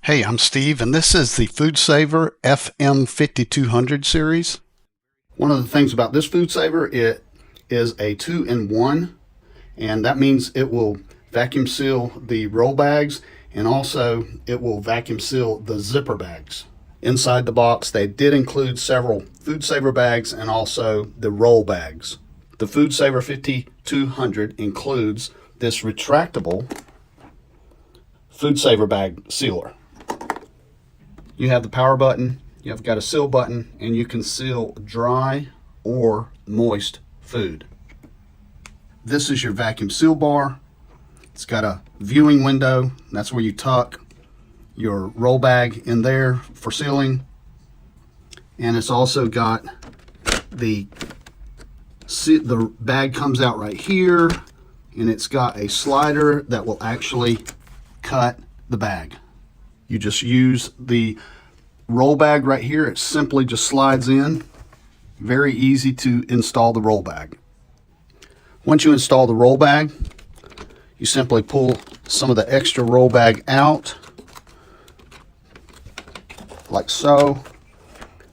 Hey, I'm Steve, and this is the FoodSaver FM5200 series. One of the things about this FoodSaver, it is a 2-in-1, and that means it will vacuum seal the roll bags, and also it will vacuum seal the zipper bags. Inside the box, they did include several FoodSaver bags and also the roll bags. The FoodSaver 5200 includes this retractable FoodSaver bag sealer. You have the power button, you've got a seal button, and you can seal dry or moist food. This is your vacuum seal bar. It's got a viewing window. That's where you tuck your roll bag in there for sealing. And it's also got the bag comes out right here, and it's got a slider that will actually cut the bag. You just use the roll bag right here. It simply just slides in. Very easy to install the roll bag. Once you install the roll bag, you simply pull some of the extra roll bag out, like so.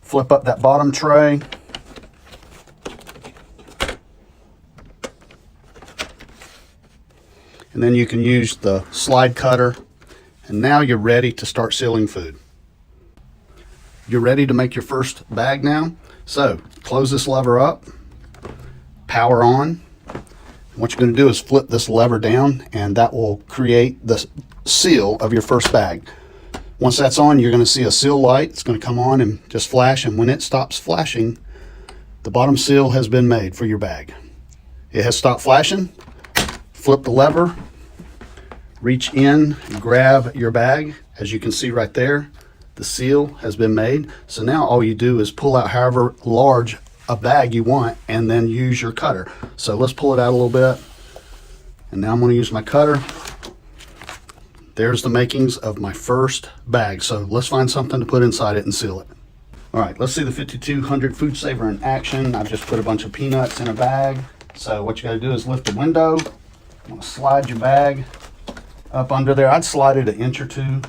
Flip up that bottom tray. And then you can use the slide cutter. And now you're ready to start sealing food. You're ready to make your first bag now. So close this lever up, power on. What you're going to do is flip this lever down, and that will create the seal of your first bag. Once that's on, you're going to see a seal light. It's going to come on and just flash, and when it stops flashing, the bottom seal has been made for your bag. It has stopped flashing. Flip the lever, reach in, grab your bag. As you can see right there, the seal has been made. So now all you do is pull out however large a bag you want and then use your cutter. So let's pull it out a little bit. And now I'm going to use my cutter. There's the makings of my first bag. So let's find something to put inside it and seal it. All right, let's see the 5200 FoodSaver in action. I've just put a bunch of peanuts in a bag. So what you got to do is lift the window. I'm going to slide your bag up under there. I'd slide it an inch or two.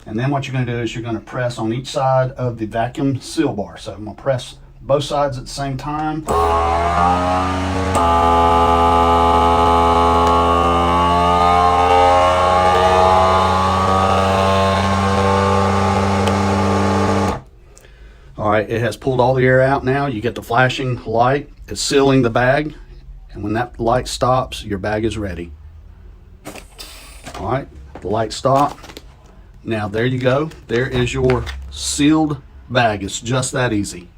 And then what you're going to do is you're going to press on each side of the vacuum seal bar. So I'm going to press both sides at the same time. All right, it has pulled all the air out now. You get the flashing light. It's sealing the bag. And when that light stops, your bag is ready. All right, the light stopped. Now there you go. There is your sealed bag. It's just that easy.